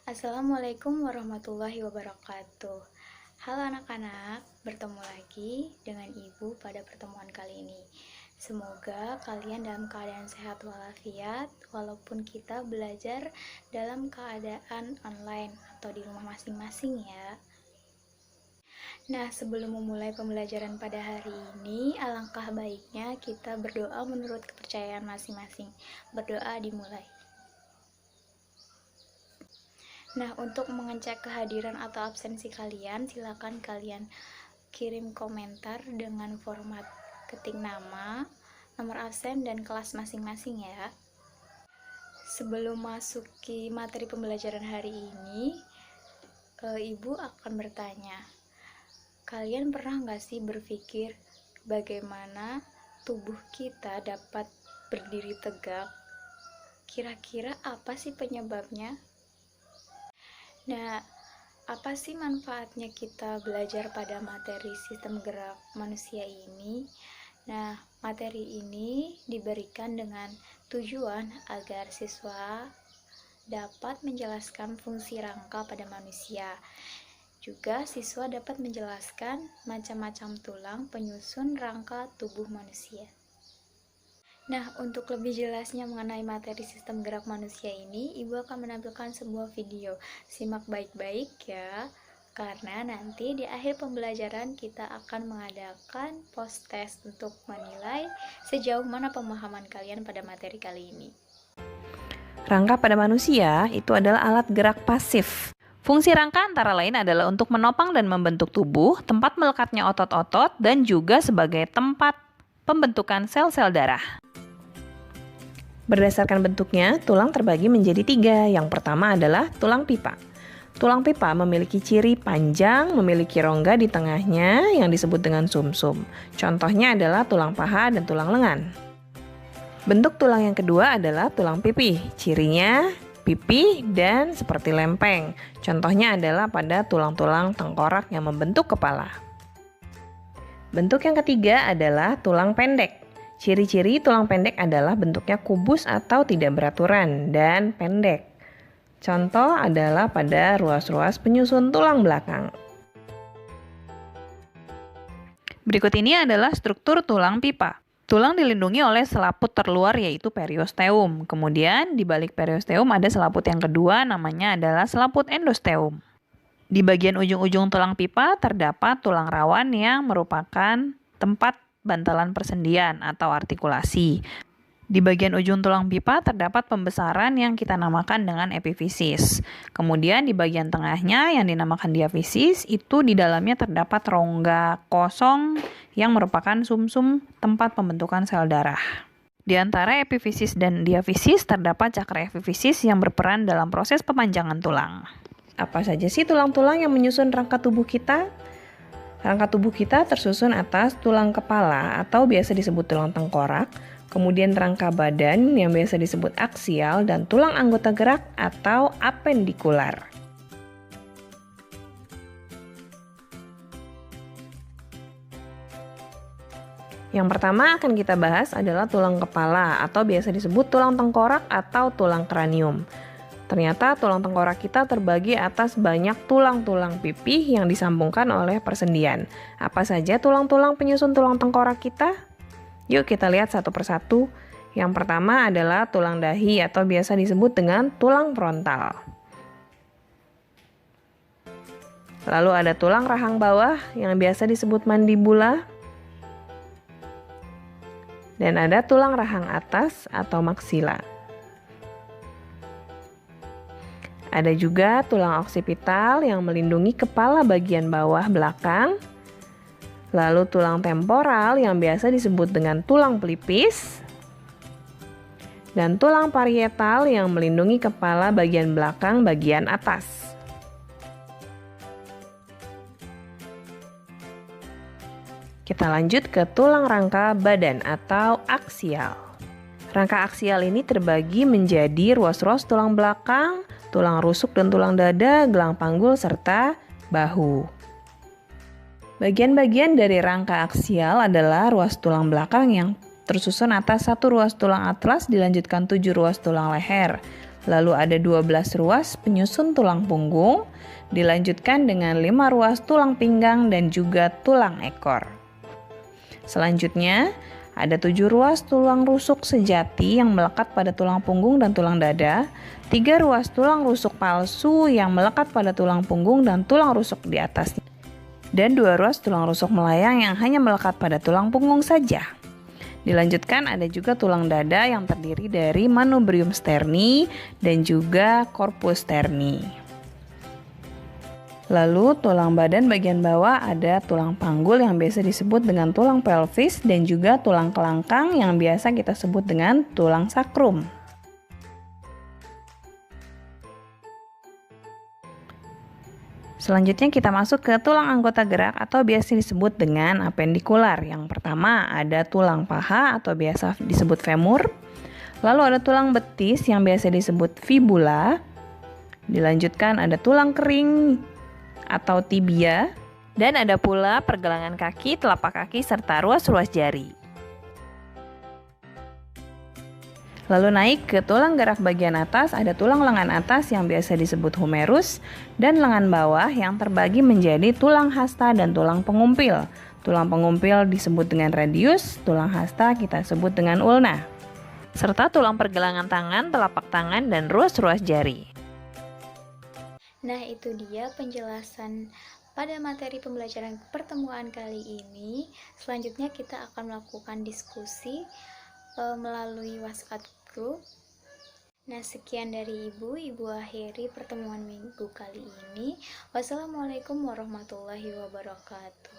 Assalamualaikum warahmatullahi wabarakatuh. Halo anak-anak, bertemu lagi dengan Ibu pada pertemuan kali ini. Semoga kalian dalam keadaan sehat walafiat, walaupun kita belajar dalam keadaan online atau di rumah masing-masing ya. Nah, sebelum memulai pembelajaran pada hari ini, alangkah baiknya kita berdoa menurut kepercayaan masing-masing. Berdoa dimulai. Nah, untuk mengecek kehadiran atau absensi kalian, silakan kalian kirim komentar dengan format ketik nama, nomor absen, dan kelas masing-masing ya. Sebelum masuki materi pembelajaran hari ini, Ibu akan bertanya, kalian pernah nggak sih berpikir bagaimana tubuh kita dapat berdiri tegak? Kira-kira apa sih penyebabnya? Nah, apa sih manfaatnya kita belajar pada materi sistem gerak manusia ini? Nah, materi ini diberikan dengan tujuan agar siswa dapat menjelaskan fungsi rangka pada manusia. Juga siswa dapat menjelaskan macam-macam tulang penyusun rangka tubuh manusia. Nah, untuk lebih jelasnya mengenai materi sistem gerak manusia ini, Ibu akan menampilkan sebuah video. Simak baik-baik ya, karena nanti di akhir pembelajaran kita akan mengadakan post test untuk menilai sejauh mana pemahaman kalian pada materi kali ini. Rangka pada manusia itu adalah alat gerak pasif. Fungsi rangka antara lain adalah untuk menopang dan membentuk tubuh, tempat melekatnya otot-otot, dan juga sebagai tempat pembentukan sel-sel darah. Berdasarkan bentuknya, tulang terbagi menjadi 3. Yang pertama adalah tulang pipa. Tulang pipa memiliki ciri panjang, memiliki rongga di tengahnya yang disebut dengan sumsum. Contohnya adalah tulang paha dan tulang lengan. Bentuk tulang yang kedua adalah tulang pipih. Cirinya pipih dan seperti lempeng. Contohnya adalah pada tulang-tulang tengkorak yang membentuk kepala. Bentuk yang ketiga adalah tulang pendek. Ciri-ciri tulang pendek adalah bentuknya kubus atau tidak beraturan dan pendek. Contoh adalah pada ruas-ruas penyusun tulang belakang. Berikut ini adalah struktur tulang pipa. Tulang dilindungi oleh selaput terluar yaitu periosteum. Kemudian di balik periosteum ada selaput yang kedua namanya adalah selaput endosteum. Di bagian ujung-ujung tulang pipa terdapat tulang rawan yang merupakan tempat bantalan persendian atau artikulasi. Di bagian ujung tulang pipa terdapat pembesaran yang kita namakan dengan epifisis. Kemudian di bagian tengahnya yang dinamakan diafisis, itu di dalamnya terdapat rongga kosong yang merupakan sumsum tempat pembentukan sel darah. Di antara epifisis dan diafisis terdapat cakra epifisis yang berperan dalam proses pemanjangan tulang. Apa saja sih tulang-tulang yang menyusun rangka tubuh kita? Rangka tubuh kita tersusun atas tulang kepala atau biasa disebut tulang tengkorak, kemudian rangka badan yang biasa disebut aksial, dan tulang anggota gerak atau apendikular. Yang pertama akan kita bahas adalah tulang kepala atau biasa disebut tulang tengkorak atau tulang kranium. Ternyata tulang tengkorak kita terbagi atas banyak tulang-tulang pipih yang disambungkan oleh persendian. Apa saja tulang-tulang penyusun tulang tengkorak kita? Yuk kita lihat satu persatu. Yang pertama adalah tulang dahi atau biasa disebut dengan tulang frontal. Lalu ada tulang rahang bawah yang biasa disebut mandibula. Dan ada tulang rahang atas atau maksila. Ada juga tulang oksipital yang melindungi kepala bagian bawah belakang. Lalu tulang temporal yang biasa disebut dengan tulang pelipis. Dan tulang parietal yang melindungi kepala bagian belakang bagian atas. Kita lanjut ke tulang rangka badan atau aksial. Rangka aksial ini terbagi menjadi ruas-ruas tulang belakang, tulang rusuk dan tulang dada, gelang panggul, serta bahu. Bagian-bagian dari rangka aksial adalah ruas tulang belakang yang tersusun atas satu ruas tulang atlas dilanjutkan 7 ruas tulang leher. Lalu ada 12 ruas penyusun tulang punggung, dilanjutkan dengan 5 ruas tulang pinggang dan juga tulang ekor. Selanjutnya, ada 7 ruas tulang rusuk sejati yang melekat pada tulang punggung dan tulang dada, 3 ruas tulang rusuk palsu yang melekat pada tulang punggung dan tulang rusuk di atasnya, dan 2 ruas tulang rusuk melayang yang hanya melekat pada tulang punggung saja. Dilanjutkan ada juga tulang dada yang terdiri dari manubrium sterni dan juga corpus sterni. Lalu tulang badan bagian bawah ada tulang panggul yang biasa disebut dengan tulang pelvis dan juga tulang kelangkang yang biasa kita sebut dengan tulang sakrum. Selanjutnya kita masuk ke tulang anggota gerak atau biasa disebut dengan apendikular. Yang pertama ada tulang paha atau biasa disebut femur. Lalu ada tulang betis yang biasa disebut fibula. Dilanjutkan ada tulang kering atau tibia. Dan ada pula pergelangan kaki, telapak kaki, serta ruas-ruas jari. Lalu naik ke tulang gerak bagian atas, ada tulang lengan atas yang biasa disebut humerus dan lengan bawah yang terbagi menjadi tulang hasta dan tulang pengumpil. Tulang pengumpil disebut dengan radius, tulang hasta kita sebut dengan ulna. Serta tulang pergelangan tangan, telapak tangan, dan ruas-ruas jari. Nah, itu dia penjelasan pada materi pembelajaran pertemuan kali ini. Selanjutnya kita akan melakukan diskusi melalui WhatsApp group. Nah, sekian dari Ibu akhiri pertemuan minggu kali ini. Wassalamualaikum warahmatullahi wabarakatuh.